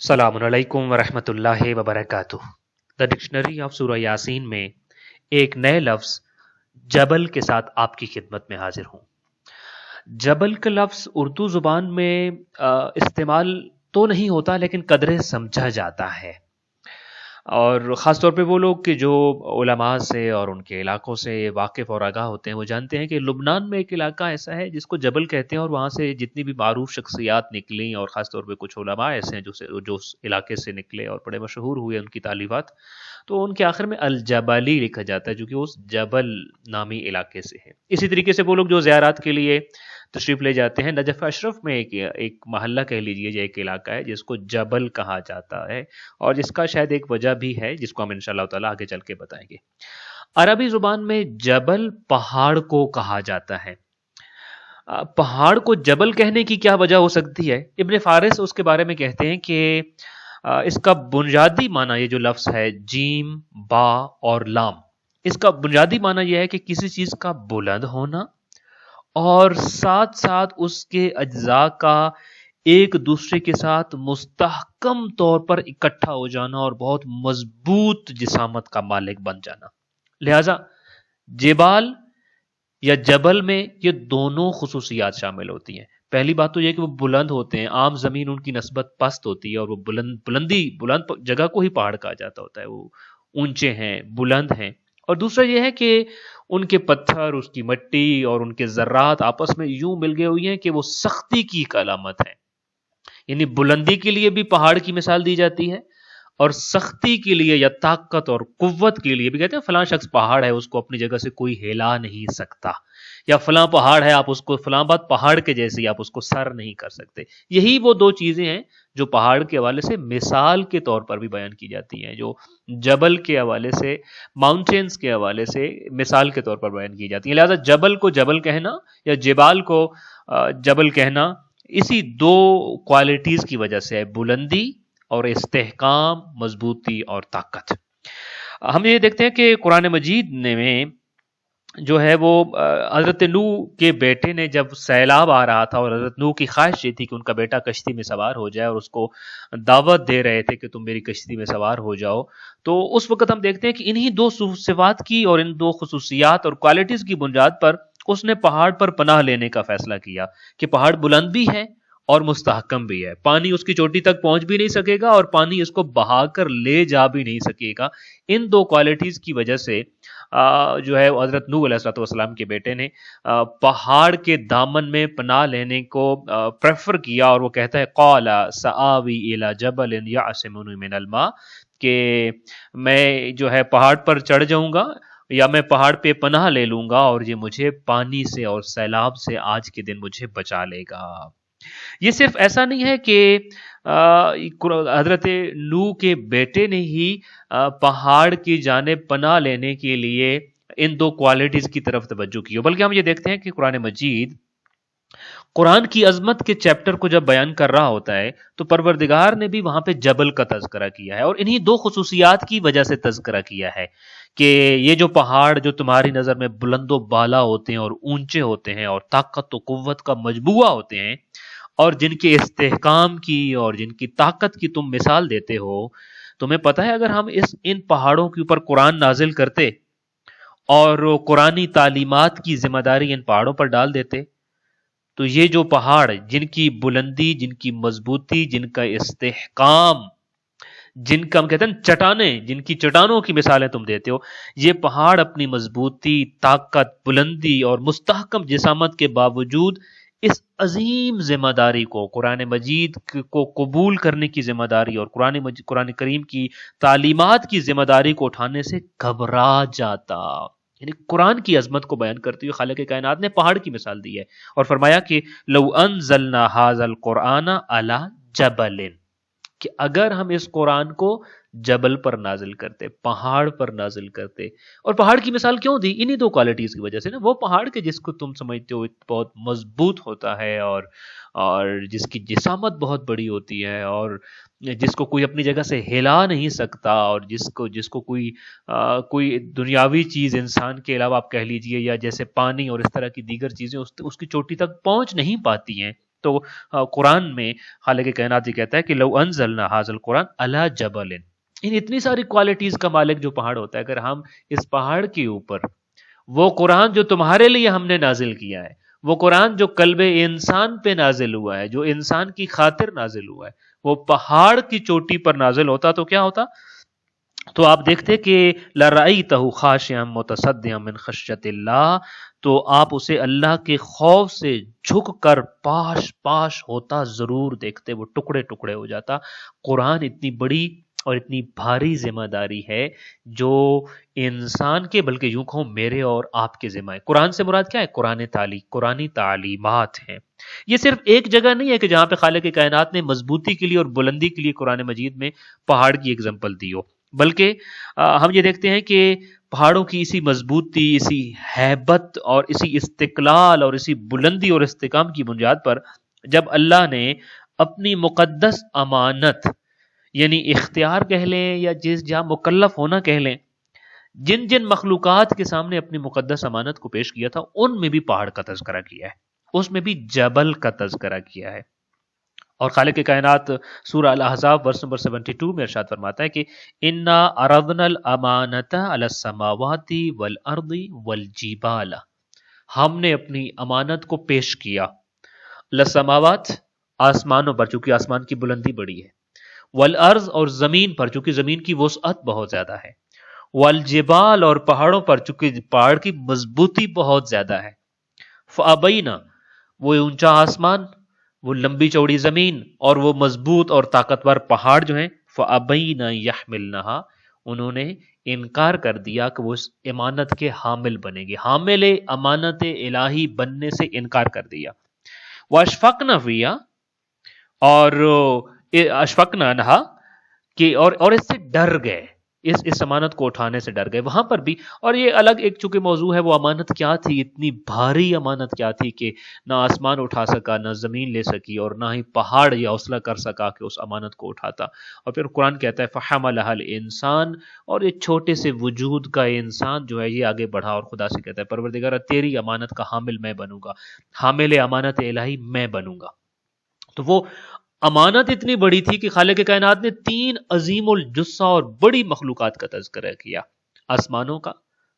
السلام علیکم ورحمۃ اللہ وبرکاتہ۔ دا ڈکشنری آف سورہ یاسین میں ایک نئے لفظ جبل کے ساتھ آپ کی خدمت میں حاضر ہوں۔ جبل کا لفظ اردو زبان میں استعمال تو نہیں ہوتا، لیکن قدرے سمجھا جاتا ہے، اور خاص طور پہ وہ لوگ کہ جو علماء سے اور ان کے علاقوں سے واقف اور آگاہ ہوتے ہیں وہ جانتے ہیں کہ لبنان میں ایک علاقہ ایسا ہے جس کو جبل کہتے ہیں، اور وہاں سے جتنی بھی معروف شخصیات نکلیں، اور خاص طور پہ کچھ علماء ایسے ہیں جو اس علاقے سے نکلے اور بڑے مشہور ہوئے ان کی تعلیمات، تو ان کے آخر میں الجبلی لکھا جاتا ہے جو کہ اس جبل نامی علاقے سے ہے۔ اسی طریقے سے وہ لوگ جو زیارات کے لیے تشریف لے جاتے ہیں، نجف اشرف میں ایک محلہ کہہ لیجئے یا ایک علاقہ ہے جس کو جبل کہا جاتا ہے، اور جس کا شاید ایک وجہ بھی ہے جس کو ہم انشاءاللہ تعالی آگے چل کے بتائیں گے۔ عربی زبان میں جبل پہاڑ کو کہا جاتا ہے۔ پہاڑ کو جبل کہنے کی کیا وجہ ہو سکتی ہے؟ ابن فارس اس کے بارے میں کہتے ہیں کہ اس کا بنیادی معنی، یہ جو لفظ ہے جیم با اور لام، اس کا بنیادی معنی یہ ہے کہ کسی چیز کا بلند ہونا اور ساتھ ساتھ اس کے اجزاء کا ایک دوسرے کے ساتھ مستحکم طور پر اکٹھا ہو جانا اور بہت مضبوط جسامت کا مالک بن جانا۔ لہذا جبال یا جبل میں یہ دونوں خصوصیات شامل ہوتی ہیں۔ پہلی بات تو یہ کہ وہ بلند ہوتے ہیں، عام زمین ان کی نسبت پست ہوتی ہے، اور وہ بلند جگہ کو ہی پہاڑ کہا جاتا ہوتا ہے، وہ اونچے ہیں، بلند ہیں۔ اور دوسرا یہ ہے کہ ان کے پتھر، اس کی مٹی اور ان کے ذرات آپس میں یوں مل گئے ہوئی ہیں کہ وہ سختی کی ایک علامت ہے۔ یعنی بلندی کے لیے بھی پہاڑ کی مثال دی جاتی ہے، اور سختی کے لیے یا طاقت اور قوت کے لیے بھی کہتے ہیں فلاں شخص پہاڑ ہے، اس کو اپنی جگہ سے کوئی ہلا نہیں سکتا، یا فلاں پہاڑ ہے، آپ اس کو فلاں بات پہاڑ کے جیسی آپ اس کو سر نہیں کر سکتے۔ یہی وہ دو چیزیں ہیں جو پہاڑ کے حوالے سے مثال کے طور پر بھی بیان کی جاتی ہیں، جو جبل کے حوالے سے، ماؤنٹینز کے حوالے سے مثال کے طور پر بیان کی جاتی ہیں۔ لہذا جبل کو جبل کہنا یا جبال کو جبل کہنا اسی دو کوالٹیز کی وجہ سے ہے، بلندی اور استحکام، مضبوطی اور طاقت۔ ہم یہ دیکھتے ہیں کہ قرآن مجید میں جو ہے وہ حضرت نوح کے بیٹے نے جب سیلاب آ رہا تھا، اور حضرت نوح کی خواہش یہ تھی کہ ان کا بیٹا کشتی میں سوار ہو جائے، اور اس کو دعوت دے رہے تھے کہ تم میری کشتی میں سوار ہو جاؤ، تو اس وقت ہم دیکھتے ہیں کہ انہی دو صفات کی اور ان دو خصوصیات اور کوالٹیز کی بنیاد پر اس نے پہاڑ پر پناہ لینے کا فیصلہ کیا کہ پہاڑ بلند بھی ہے اور مستحکم بھی ہے، پانی اس کی چوٹی تک پہنچ بھی نہیں سکے گا اور پانی اس کو بہا کر لے جا بھی نہیں سکے گا۔ ان دو کوالٹیز کی وجہ سے جو ہے حضرت نوح علیہ السلام کے بیٹے نے پہاڑ کے دامن میں پناہ لینے کو پریفر کیا، اور وہ کہتا ہے قال سآوی الی جبل یعصمنی من الماء، کہ میں جو ہے پہاڑ پر چڑھ جاؤں گا یا میں پہاڑ پہ پناہ لے لوں گا، اور یہ مجھے پانی سے اور سیلاب سے آج کے دن مجھے بچا لے گا۔ یہ صرف ایسا نہیں ہے کہ حضرت نوح کے بیٹے نے ہی پہاڑ کی جانب پناہ لینے کے لیے ان دو کوالٹیز کی طرف توجہ کی، بلکہ ہم یہ دیکھتے ہیں کہ قرآن مجید قرآن کی عظمت کے چیپٹر کو جب بیان کر رہا ہوتا ہے تو پروردگار نے بھی وہاں پہ جبل کا تذکرہ کیا ہے، اور انہی دو خصوصیات کی وجہ سے تذکرہ کیا ہے کہ یہ جو پہاڑ جو تمہاری نظر میں بلند و بالا ہوتے ہیں اور اونچے ہوتے ہیں اور طاقت و قوت کا مجموعہ ہوتے ہیں، اور جن کے استحکام کی اور جن کی طاقت کی تم مثال دیتے ہو، تمہیں پتہ ہے اگر ہم ان پہاڑوں کے اوپر قرآن نازل کرتے اور قرآنی تعلیمات کی ذمہ داری ان پہاڑوں پر ڈال دیتے، تو یہ جو پہاڑ جن کی بلندی، جن کی مضبوطی، جن کا استحکام، جن کا ہم کہتے ہیں چٹانیں، جن کی چٹانوں کی مثالیں تم دیتے ہو، یہ پہاڑ اپنی مضبوطی، طاقت، بلندی اور مستحکم جسامت کے باوجود اس عظیم ذمہ داری کو، قرآن مجید کو قبول کرنے کی ذمہ داری اور قرآن کریم کی تعلیمات کی ذمہ داری کو اٹھانے سے گھبرا جاتا۔ یعنی قرآن کی عظمت کو بیان کرتے ہوئے خالق کائنات نے پہاڑ کی مثال دی ہے، اور فرمایا کہ لو انزلنا ھذا القرآن علی جبل، کہ اگر ہم اس قرآن کو جبل پر نازل کرتے، پہاڑ پر نازل کرتے۔ اور پہاڑ کی مثال کیوں دی؟ انہی دو کوالٹیز کی وجہ سے نا، وہ پہاڑ کے جس کو تم سمجھتے ہو بہت مضبوط ہوتا ہے، اور جس کی جسامت بہت بڑی ہوتی ہے، اور جس کو کوئی اپنی جگہ سے ہلا نہیں سکتا، اور جس کو کوئی دنیاوی چیز انسان کے علاوہ آپ کہہ لیجئے، یا جیسے پانی اور اس طرح کی دیگر چیزیں اس کی چوٹی تک پہنچ نہیں پاتی ہیں، تو قرآن میں خالق کائنات یہ کہتا ہے کہ لو انزلنا ھذا القرآن علی جبل، ان اتنی ساری کوالٹیز کا مالک جو پہاڑ ہوتا ہے، اگر ہم اس پہاڑ کے اوپر وہ قرآن جو تمہارے لیے ہم نے نازل کیا ہے، وہ قرآن جو قلب انسان پہ نازل ہوا ہے، جو انسان کی خاطر نازل ہوا ہے، وہ پہاڑ کی چوٹی پر نازل ہوتا تو کیا ہوتا؟ تو آپ دیکھتے کہ لَرَأَيْتَهُ خَاشِعًا مُتَصَدِّعًا مِنْ خَشْيَةِ اللَّهِ، تو آپ اسے اللہ کے خوف سے جھک کر پاش پاش ہوتا ضرور دیکھتے، وہ ٹکڑے ٹکڑے ہو جاتا۔ قرآن اتنی بڑی اور اتنی بھاری ذمہ داری ہے جو انسان کے، بلکہ یوں کہوں میرے اور آپ کے ذمہ ہے۔ قرآن سے مراد کیا ہے؟ قرآنی تعلیمات ہیں۔ یہ صرف ایک جگہ نہیں ہے کہ جہاں پہ خالق کائنات نے مضبوطی کے لیے اور بلندی کے لیے قرآن مجید میں پہاڑ کی ایگزامپل دی ہو، بلکہ ہم یہ دیکھتے ہیں کہ پہاڑوں کی اسی مضبوطی، اسی ہیبت اور اسی استقلال اور اسی بلندی اور استحکام کی بنیاد پر جب اللہ نے اپنی مقدس امانت، یعنی اختیار کہہ لیں یا جس جہاں مکلف ہونا کہہ لیں، جن جن مخلوقات کے سامنے اپنی مقدس امانت کو پیش کیا تھا، ان میں بھی پہاڑ کا تذکرہ کیا ہے، اس میں بھی جبل کا تذکرہ کیا ہے۔ اور خالق کائنات سورہ الاحزاب ورس نمبر 72 میں ارشاد فرماتا ہے کہ انا عرضنا الامانۃ علی السماوات والارض والجبال، ہم نے اپنی امانت کو پیش کیا لسماوات، آسمانوں پر چونکہ آسمان کی بلندی بڑی ہے، والارض اور زمین پر چونکہ زمین کی وسعت بہت زیادہ ہے، والجبال اور پہاڑوں پر چونکہ پہاڑ کی مضبوطی بہت زیادہ ہے، فابینا وہ اونچا آسمان، وہ لمبی چوڑی زمین اور وہ مضبوط اور طاقتور پہاڑ جو ہیں، فابینا یحملنہا، انہوں نے انکار کر دیا کہ وہ اس امانت کے حامل بنیں گے، حامل امانت الہی بننے سے انکار کر دیا۔ واشفقنا فیہا، اور اشفقنا انہا، کہ اور اس سے ڈر گئے، اس امانت کو اٹھانے سے ڈر گئے وہاں پر بھی۔ اور یہ الگ ایک چونکہ موضوع ہے، وہ امانت کیا تھی، اتنی بھاری امانت کیا تھی کہ نہ آسمان اٹھا سکا، نہ زمین لے سکی، اور نہ ہی پہاڑ یہ حوصلہ کر سکا کہ اس امانت کو اٹھاتا۔ اور پھر قرآن کہتا ہے فحملها الانسان، اور یہ چھوٹے سے وجود کا انسان جو ہے یہ آگے بڑھا اور خدا سے کہتا ہے پروردگار تیری امانت کا حامل میں بنوں گا، حامل امانت الہی میں بنوں گا۔ تو وہ امانت اتنی بڑی تھی کہ خالق کائنات نے 3 عظیم الجثہ اور بڑی مخلوقات کا تذکرہ کیا، آسمانوں کا،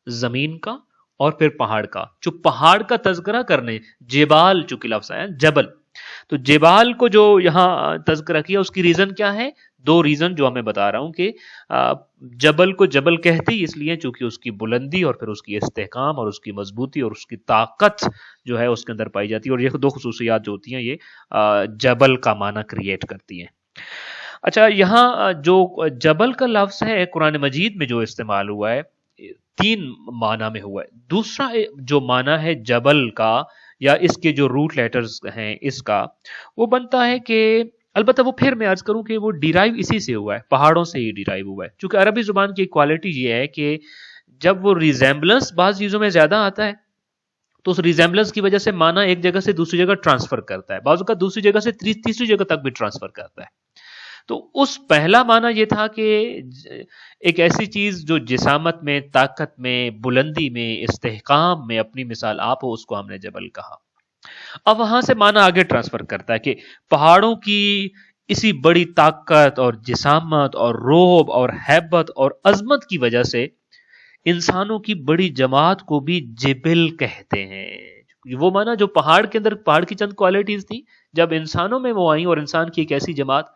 زمین کا اور پھر پہاڑ کا۔ جو پہاڑ کا تذکرہ کرنے، جبال چونکہ لفظ ہے جبل، تو جبال کو جو یہاں تذکرہ کیا اس کی ریزن کیا ہے؟ 2 ریزن جو ہمیں بتا رہا ہوں کہ جبل کو جبل کہتے ہی اس لیے چونکہ اس کی بلندی اور پھر اس کی استحکام اور اس کی مضبوطی اور اس کی طاقت جو ہے اس کے اندر پائی جاتی ہے، اور یہ 2 خصوصیات جو ہوتی ہیں یہ جبل کا معنی کریٹ کرتی ہیں۔ اچھا، یہاں جو جبل کا لفظ ہے قرآن مجید میں جو استعمال ہوا ہے 3 معنی میں ہوا ہے۔ دوسرا جو معنی ہے جبل کا یا اس کے جو روٹ لیٹرز ہیں اس کا، وہ بنتا ہے کہ البتہ وہ پھر میں عرض کروں کہ وہ ڈیرائیو اسی سے ہوا ہے، پہاڑوں سے ہی ڈیرائیو ہوا ہے، چونکہ عربی زبان کی ایک کوالٹی یہ ہے کہ جب وہ ریزیمبلنس بعض چیزوں میں زیادہ آتا ہے تو اس ریزیمبلنس کی وجہ سے معنی ایک جگہ سے دوسری جگہ ٹرانسفر کرتا ہے، بعض اوقات دوسری جگہ سے تیسری جگہ تک بھی ٹرانسفر کرتا ہے۔ تو اس پہلا معنی یہ تھا کہ ایک ایسی چیز جو جسامت میں، طاقت میں، بلندی میں، استحکام میں اپنی مثال آپ ہو، اس کو ہم نے جبل کہا۔ اب وہاں سے معنی آگے ٹرانسفر کرتا ہے کہ پہاڑوں کی اسی بڑی طاقت اور جسامت اور رعب اور ہیبت اور عظمت کی وجہ سے انسانوں کی بڑی جماعت کو بھی جبل کہتے ہیں۔ وہ معنی جو پہاڑ کے اندر پہاڑ کی چند کوالٹیز تھی، جب انسانوں میں وہ آئیں اور انسان کی ایک ایسی جماعت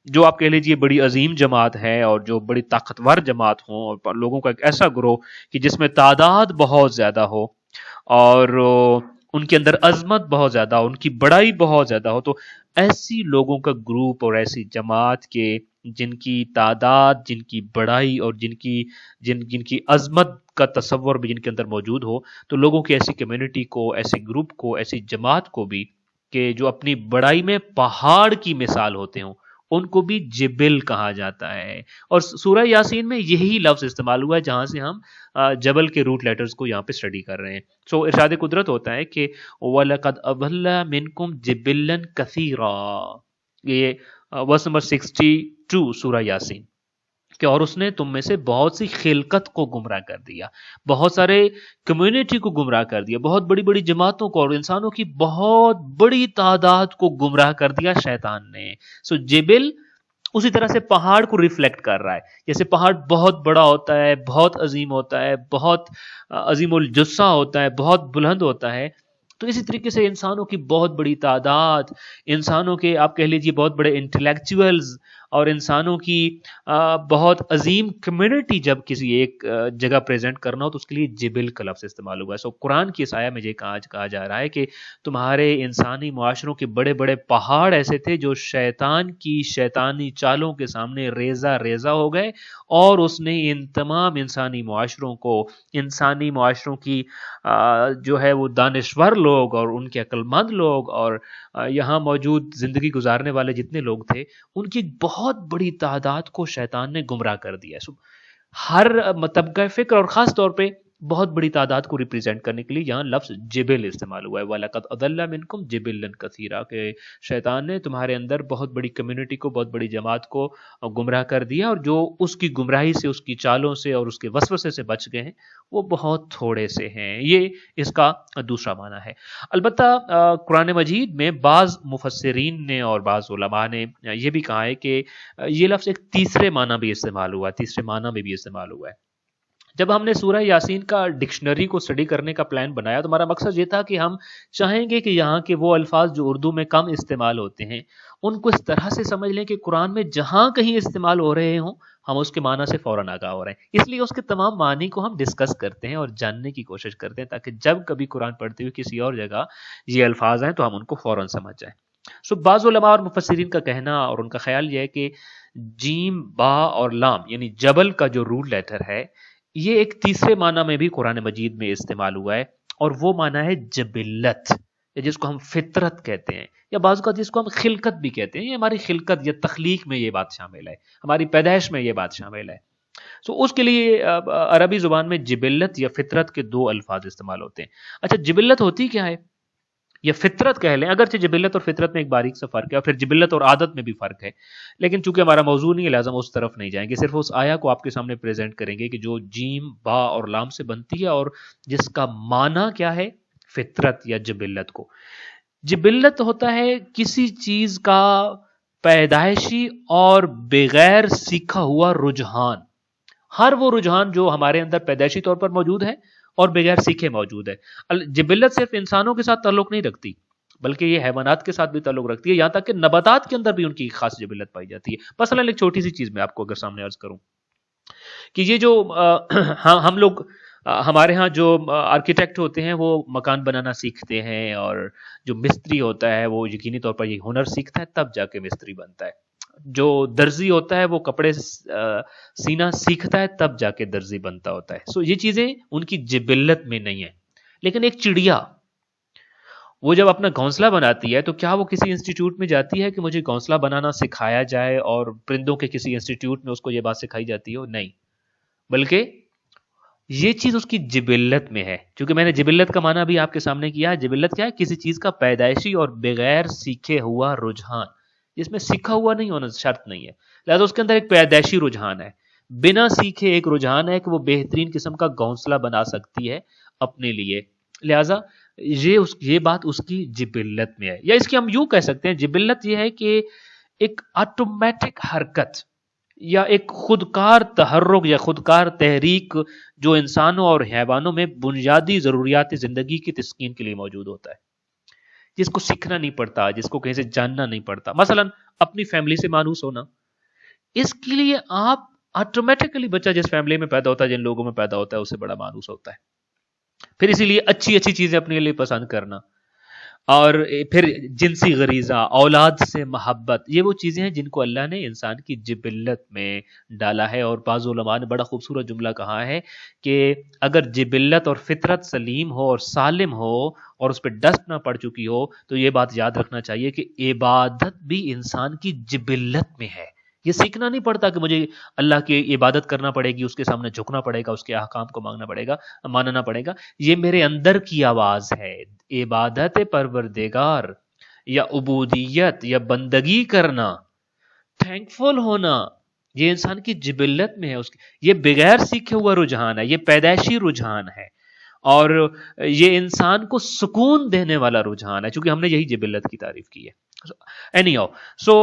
جو آپ کہہ لیجیے بڑی عظیم جماعت ہے اور جو بڑی طاقتور جماعت ہوں اور لوگوں کا ایک ایسا گروہ کہ جس میں تعداد بہت زیادہ ہو اور ان کے اندر عظمت بہت زیادہ ہو، ان کی بڑائی بہت زیادہ ہو، تو ایسی لوگوں کا گروپ اور ایسی جماعت کے جن کی تعداد، جن کی بڑائی اور جن کی عظمت کا تصور بھی جن کے اندر موجود ہو، تو لوگوں کی ایسی کمیونٹی کو، ایسے گروپ کو، ایسی جماعت کو بھی کہ جو اپنی بڑائی میں پہاڑ کی مثال ہوتے ہوں، ان کو بھی جبل کہا جاتا ہے۔ اور سورہ یاسین میں یہی لفظ استعمال ہوا ہے جہاں سے ہم جبل کے روٹ لیٹرز کو یہاں پہ اسٹڈی کر رہے ہیں۔ سو ارشاد قدرت ہوتا ہے کہ وَلَقَدْ أَضَلَّ مِنْكُمْ جِبِلًّا كَثِيرًا، یہ ورس نمبر 62 سورہ یاسین۔ کہ اور اس نے تم میں سے بہت سی خلقت کو گمراہ کر دیا، بہت سارے کمیونٹی کو گمراہ کر دیا، بہت بڑی بڑی جماعتوں کو اور انسانوں کی بہت بڑی تعداد کو گمراہ کر دیا شیطان نے۔ سو جبل اسی طرح سے پہاڑ کو ریفلیکٹ کر رہا ہے، جیسے پہاڑ بہت بڑا ہوتا ہے، بہت عظیم ہوتا ہے، بہت عظیم الجثہ ہوتا ہے، بہت بلند ہوتا ہے، تو اسی طریقے سے انسانوں کی بہت بڑی تعداد، انسانوں کے آپ کہہ لیجیے بہت بڑے انٹلیکچوئلز اور انسانوں کی بہت عظیم کمیونٹی جب کسی ایک جگہ پریزنٹ کرنا ہو تو اس کے لیے جبل کا لفظ استعمال ہوا ہے۔ سو قرآن کی اس آیہ میں یہ کہا جا رہا ہے کہ تمہارے انسانی معاشروں کے بڑے بڑے پہاڑ ایسے تھے جو شیطان کی شیطانی چالوں کے سامنے ریزہ ریزہ ہو گئے، اور اس نے ان تمام انسانی معاشروں کی جو ہے وہ دانشور لوگ اور ان کے عقل مند لوگ اور یہاں موجود زندگی گزارنے والے جتنے لوگ تھے ان کی بہت بڑی تعداد کو شیطان نے گمراہ کر دیا۔ ہر طبقہ فکر اور خاص طور پہ بہت بڑی تعداد کو ریپریزنٹ کرنے کے لیے یہاں لفظ جبل استعمال ہوا ہے، وَلَقَدْ أَضَلَّ مِنْكُمْ جِبِلًّا كَثِيرًا، کہ شیطان نے تمہارے اندر بہت بڑی کمیونٹی کو، بہت بڑی جماعت کو گمراہ کر دیا، اور جو اس کی گمراہی سے، اس کی چالوں سے اور اس کے وسوسے سے بچ گئے ہیں وہ بہت تھوڑے سے ہیں۔ یہ اس کا دوسرا معنی ہے۔ البتہ قرآن مجید میں بعض مفسرین نے اور بعض علماء نے یہ بھی کہا ہے کہ یہ لفظ ایک تیسرے معنی بھی استعمال ہوا ہے، تیسرے معنی میں بھی استعمال ہوا ہے۔ جب ہم نے سورہ یاسین کا ڈکشنری کو اسٹڈی کرنے کا پلان بنایا تو ہمارا مقصد یہ تھا کہ ہم چاہیں گے کہ یہاں کے وہ الفاظ جو اردو میں کم استعمال ہوتے ہیں ان کو اس طرح سے سمجھ لیں کہ قرآن میں جہاں کہیں استعمال ہو رہے ہوں ہم اس کے معنی سے فوراً آگاہ ہو رہے ہیں، اس لیے اس کے تمام معنی کو ہم ڈسکس کرتے ہیں اور جاننے کی کوشش کرتے ہیں تاکہ جب کبھی قرآن پڑھتے ہوئے کسی اور جگہ یہ الفاظ ہیں تو ہم ان کو فوراً سمجھ جائیں۔ بعض علماء اور مفسرین کا کہنا اور ان کا خیال یہ ہے کہ جیم، با اور لام یعنی جبل کا جو روٹ لیٹر ہے یہ ایک تیسرے معنی میں بھی قرآن مجید میں استعمال ہوا ہے، اور وہ معنی ہے جبلت، یا جس کو ہم فطرت کہتے ہیں، یا بعض اوقات جس کو ہم خلقت بھی کہتے ہیں۔ یہ ہماری خلقت یا تخلیق میں یہ بات شامل ہے، ہماری پیدائش میں یہ بات شامل ہے۔ اس کے لیے عربی زبان میں جبلت یا فطرت کے دو الفاظ استعمال ہوتے ہیں۔ اچھا، جبلت ہوتی کیا ہے یا فطرت کہہ لیں، اگرچہ جبلت اور فطرت میں ایک باریک سا فرق ہے، اور پھر جبلت اور عادت میں بھی فرق ہے، لیکن چونکہ ہمارا موضوع نہیں ہے لہٰذا ہم اس طرف نہیں جائیں گے، صرف اس آیا کو آپ کے سامنے پریزنٹ کریں گے کہ جو جیم، با اور لام سے بنتی ہے اور جس کا معنی کیا ہے، فطرت یا جبلت کو۔ جبلت ہوتا ہے کسی چیز کا پیدائشی اور بغیر سیکھا ہوا رجحان، ہر وہ رجحان جو ہمارے اندر پیدائشی طور پر موجود ہے اور بغیر سیکھے موجود ہے۔ جبلت صرف انسانوں کے ساتھ تعلق نہیں رکھتی بلکہ یہ حیوانات کے ساتھ بھی تعلق رکھتی ہے، یہاں تک کہ نباتات کے اندر بھی ان کی خاص جبلت پائی جاتی ہے۔ مثلا ایک چھوٹی سی چیز میں آپ کو اگر سامنے عرض کروں کہ یہ جو ہم لوگ ہمارے ہاں جو آرکیٹیکٹ ہوتے ہیں وہ مکان بنانا سیکھتے ہیں، اور جو مستری ہوتا ہے وہ یقینی طور پر یہ ہنر سیکھتا ہے تب جا کے مستری بنتا ہے، جو درزی ہوتا ہے وہ کپڑے سینا سیکھتا ہے تب جا کے درزی بنتا ہوتا ہے۔ یہ چیزیں ان کی جبلت میں نہیں ہیں۔ لیکن ایک چڑیا وہ جب اپنا گھونسلہ بناتی ہے تو کیا وہ کسی انسٹیٹیوٹ میں جاتی ہے کہ مجھے گھونسلہ بنانا سکھایا جائے، اور پرندوں کے کسی انسٹیٹیوٹ میں اس کو یہ بات سکھائی جاتی ہو؟ نہیں، بلکہ یہ چیز اس کی جبلت میں ہے۔ چونکہ میں نے جبلت کا معنی بھی آپ کے سامنے کیا ہے، جبلت کیا ہے؟ کسی چیز کا پیدائشی اور بغیر سیکھے ہوا رجحان، جس میں سیکھا ہوا نہیں ہونا شرط نہیں ہے، لہذا اس کے اندر ایک پیدائشی رجحان ہے، بنا سیکھے ایک رجحان ہے کہ وہ بہترین قسم کا گھونسلہ بنا سکتی ہے اپنے لیے، لہذا یہ بات اس کی جبلت میں ہے۔ یا اس کی ہم یوں کہہ سکتے ہیں، جبلت یہ ہے کہ ایک آٹومیٹک حرکت یا ایک خودکار تحرک یا خودکار تحریک جو انسانوں اور حیوانوں میں بنیادی ضروریات زندگی کی تسکین کے لیے موجود ہوتا ہے، جس کو سیکھنا نہیں پڑتا، جس کو کہیں سے جاننا نہیں پڑتا۔ مثلا اپنی فیملی سے مانوس ہونا، اس کے لیے آپ آٹومیٹکلی، بچہ جس فیملی میں پیدا ہوتا ہے، جن لوگوں میں پیدا ہوتا ہے، اسے بڑا مانوس ہوتا ہے۔ پھر اسی لیے اچھی اچھی چیزیں اپنے لیے پسند کرنا، اور پھر جنسی غریزہ، اولاد سے محبت، یہ وہ چیزیں ہیں جن کو اللہ نے انسان کی جبلت میں ڈالا ہے۔ اور بعض علماء نے بڑا خوبصورت جملہ کہا ہے کہ اگر جبلت اور فطرت سلیم ہو اور سالم ہو اور اس پہ ڈسٹ نہ پڑ چکی ہو تو یہ بات یاد رکھنا چاہیے کہ عبادت بھی انسان کی جبلت میں ہے۔ یہ سیکھنا نہیں پڑتا کہ مجھے اللہ کی عبادت کرنا پڑے گی، اس کے سامنے جھکنا پڑے گا، اس کے احکام کو ماننا پڑے گا، یہ میرے اندر کی آواز ہے۔ عبادت پروردگار یا عبودیت یا بندگی کرنا، تھینکفل ہونا، یہ انسان کی جبلت میں ہے، یہ بغیر سیکھے ہوا رجحان ہے، یہ پیدائشی رجحان ہے، اور یہ انسان کو سکون دینے والا رجحان ہے، چونکہ ہم نے یہی جبلت کی تعریف کی ہے. اینی ہاؤ سو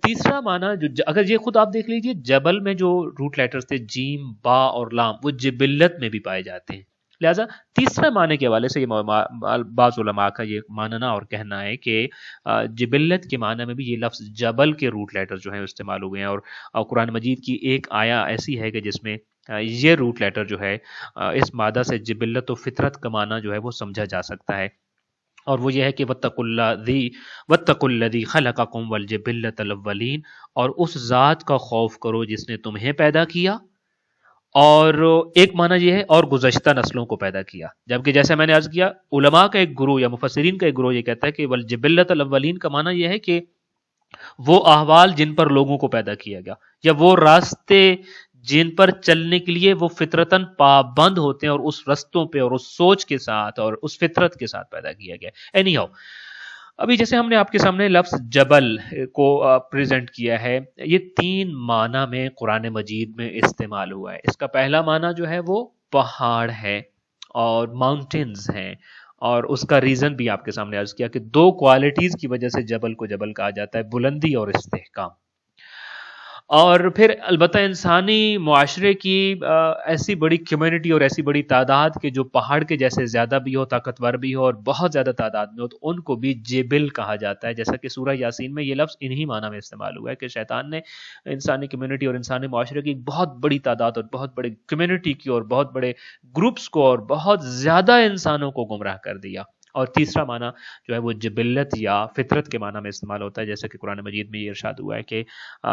تیسرا معنی اگر یہ خود آپ دیکھ لیجئے، جبل میں جو روٹ لیٹرز تھے جیم، با اور لام، وہ جبلت میں بھی پائے جاتے ہیں. لہذا تیسرے معنی کے حوالے سے یہ بعض علماء کا یہ ماننا اور کہنا ہے کہ جبلت کے معنی میں بھی یہ لفظ جبل کے روٹ لیٹر جو ہیں استعمال ہوئے ہیں، اور قرآن مجید کی ایک آیا ایسی ہے کہ جس میں یہ روٹ لیٹر جو ہے اس مادہ سے جبلت و فطرت کا معنی جو ہے وہ سمجھا جا سکتا ہے، اور وہ یہ ہے کہ وَاتَّقُوا الَّذِي خَلَقَكُمْ وَالْجِبِلَّةَ الْأَوَّلِينَ، اور اس ذات کا خوف کرو جس نے تمہیں پیدا کیا، اور ایک معنی یہ ہے اور گزشتہ نسلوں کو پیدا کیا. جبکہ جیسے میں نے عرض کیا، علماء کا ایک گروہ یا مفسرین کا ایک گروہ یہ کہتا ہے کہ وَالْجِبِلَّةَ الْأَوَّلِينَ کا معنی یہ ہے کہ وہ احوال جن پر لوگوں کو پیدا کیا گیا، یا وہ راستے جن پر چلنے کے لیے وہ فطرتاً پابند ہوتے ہیں، اور اس رستوں پہ اور اس سوچ کے ساتھ اور اس فطرت کے ساتھ پیدا کیا گیا. اینی ہاؤ، ابھی جیسے ہم نے آپ کے سامنے لفظ جبل کو پریزنٹ کیا ہے، یہ 3 معنی میں قرآن مجید میں استعمال ہوا ہے. اس کا پہلا معنی جو ہے وہ پہاڑ ہے اور ماؤنٹینز ہیں، اور اس کا ریزن بھی آپ کے سامنے عرض کیا کہ 2 کوالٹیز کی وجہ سے جبل کو جبل کہا جاتا ہے، بلندی اور استحکام. اور پھر البتہ انسانی معاشرے کی ایسی بڑی کمیونٹی اور ایسی بڑی تعداد کے جو پہاڑ کے جیسے زیادہ بھی ہو، طاقتور بھی ہو، اور بہت زیادہ تعداد میں ہو، تو ان کو بھی جبل کہا جاتا ہے. جیسا کہ سورہ یاسین میں یہ لفظ انہی معنی میں استعمال ہوا ہے کہ شیطان نے انسانی کمیونٹی اور انسانی معاشرے کی بہت بڑی تعداد اور بہت بڑے کمیونٹی کی اور بہت بڑے گروپس کو اور بہت زیادہ انسانوں کو گمراہ کر دیا. اور تیسرا معنی جو ہے وہ جبلت یا فطرت کے معنی میں استعمال ہوتا ہے، جیسا کہ قرآن مجید میں یہ ارشاد ہوا ہے کہ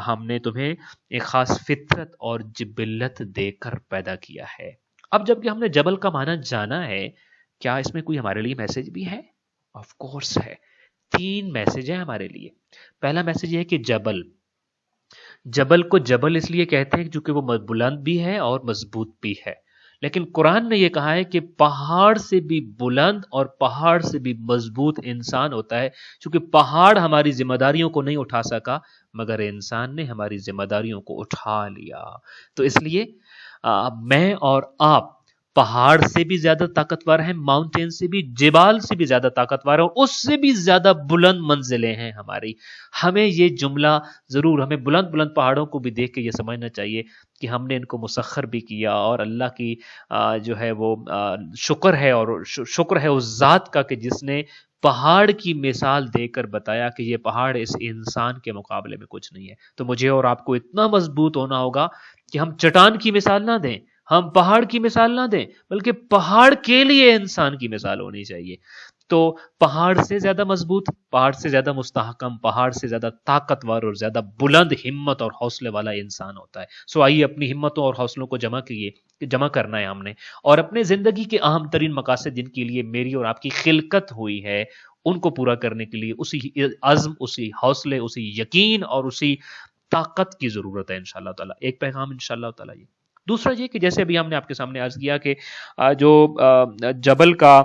ہم نے تمہیں ایک خاص فطرت اور جبلت دے کر پیدا کیا ہے. اب جب کہ ہم نے جبل کا معنی جانا ہے، کیا اس میں کوئی ہمارے لیے میسج بھی ہے؟ آف کورس ہے. 3 میسج ہیں ہمارے لیے. پہلا میسج یہ ہے کہ جبل کو جبل اس لیے کہتے ہیں چونکہ وہ بلند بھی ہے اور مضبوط بھی ہے. لیکن قرآن نے یہ کہا ہے کہ پہاڑ سے بھی بلند اور پہاڑ سے بھی مضبوط انسان ہوتا ہے، چونکہ پہاڑ ہماری ذمہ داریوں کو نہیں اٹھا سکا مگر انسان نے ہماری ذمہ داریوں کو اٹھا لیا. تو اس لیے میں اور آپ پہاڑ سے بھی زیادہ طاقتور ہیں، ماؤنٹین سے بھی، جبال سے بھی زیادہ طاقتور ہیں، اور اس سے بھی زیادہ بلند منزلیں ہیں ہماری. ہمیں یہ جملہ ضرور، ہمیں بلند بلند پہاڑوں کو بھی دیکھ کے یہ سمجھنا چاہیے کہ ہم نے ان کو مسخر بھی کیا، اور اللہ کی جو ہے وہ شکر ہے، اور شکر ہے اس ذات کا کہ جس نے پہاڑ کی مثال دے کر بتایا کہ یہ پہاڑ اس انسان کے مقابلے میں کچھ نہیں ہے. تو مجھے اور آپ کو اتنا مضبوط ہونا ہوگا کہ ہم چٹان کی مثال نہ دیں، ہم پہاڑ کی مثال نہ دیں، بلکہ پہاڑ کے لیے انسان کی مثال ہونی چاہیے. تو پہاڑ سے زیادہ مضبوط، پہاڑ سے زیادہ مستحکم، پہاڑ سے زیادہ طاقتور اور زیادہ بلند ہمت اور حوصلے والا انسان ہوتا ہے. سو آئیے اپنی ہمتوں اور حوصلوں کو جمع کرنا ہے ہم نے، اور اپنے زندگی کے اہم ترین مقاصد جن کے لیے میری اور آپ کی خلقت ہوئی ہے ان کو پورا کرنے کے لیے اسی عزم، اسی حوصلے، اسی یقین اور اسی طاقت کی ضرورت ہے انشاءاللہ تعالی. ایک پیغام انشاءاللہ تعالی یہ. دوسرا یہ کہ جیسے ابھی ہم نے آپ کے سامنے عرض کیا کہ جو جبل کا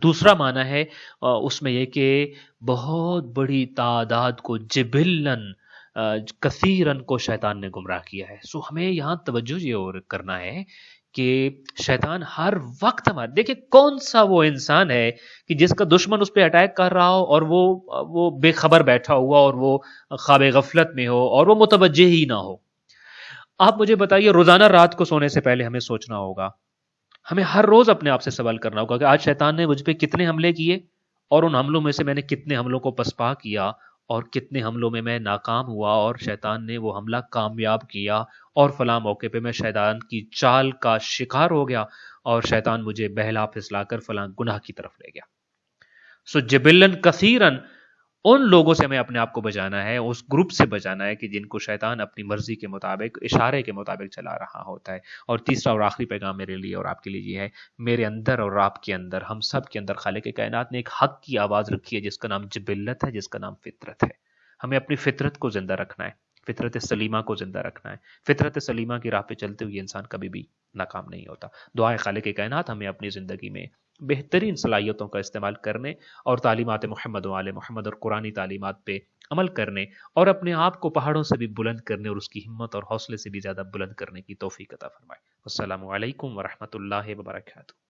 دوسرا معنی ہے اس میں یہ کہ بہت بڑی تعداد کو، جبلن کثیرن کو شیطان نے گمراہ کیا ہے. سو ہمیں یہاں توجہ یہ اور کرنا ہے کہ شیطان ہر وقت ہمارے، دیکھیں کون سا وہ انسان ہے کہ جس کا دشمن اس پہ اٹیک کر رہا ہو اور وہ بے خبر بیٹھا ہوا اور وہ خواب غفلت میں ہو اور وہ متوجہ ہی نہ ہو. آپ مجھے بتائیے، روزانہ رات کو سونے سے پہلے ہمیں سوچنا ہوگا، ہمیں ہر روز اپنے آپ سے سوال کرنا ہوگا کہ آج شیطان نے مجھ پہ کتنے حملے کیے، اور ان حملوں میں سے میں نے کتنے حملوں کو پسپا کیا، اور کتنے حملوں میں میں ناکام ہوا اور شیطان نے وہ حملہ کامیاب کیا، اور فلاں موقع پہ میں شیطان کی چال کا شکار ہو گیا اور شیطان مجھے بہلا پھسلا کر فلاں گناہ کی طرف لے گیا. سو جبلن کثیرن، ان لوگوں سے ہمیں اپنے آپ کو بچانا ہے، اس گروپ سے بچانا ہے کہ جن کو شیطان اپنی مرضی کے مطابق، اشارے کے مطابق چلا رہا ہوتا ہے. اور تیسرا اور آخری پیغام میرے لیے اور آپ کے لیے یہ ہے، میرے اندر اور آپ کے اندر، ہم سب کے اندر خالق کائنات نے ایک حق کی آواز رکھی ہے جس کا نام جبلت ہے، جس کا نام فطرت ہے. ہمیں اپنی فطرت کو زندہ رکھنا ہے. فطرت سلیمہ کو زندہ رکھنا ہے. فطرت سلیمہ کی راہ پہ چلتے ہوئے انسان کبھی بھی ناکام نہیں ہوتا. دعائے خالق کائنات ہمیں اپنی زندگی میں بہترین صلاحیتوں کا استعمال کرنے اور تعلیمات محمد و آل محمد اور قرآنی تعلیمات پہ عمل کرنے اور اپنے آپ کو پہاڑوں سے بھی بلند کرنے اور اس کی ہمت اور حوصلے سے بھی زیادہ بلند کرنے کی توفیق عطا فرمائے. السلام علیکم ورحمۃ اللہ وبرکاتہ.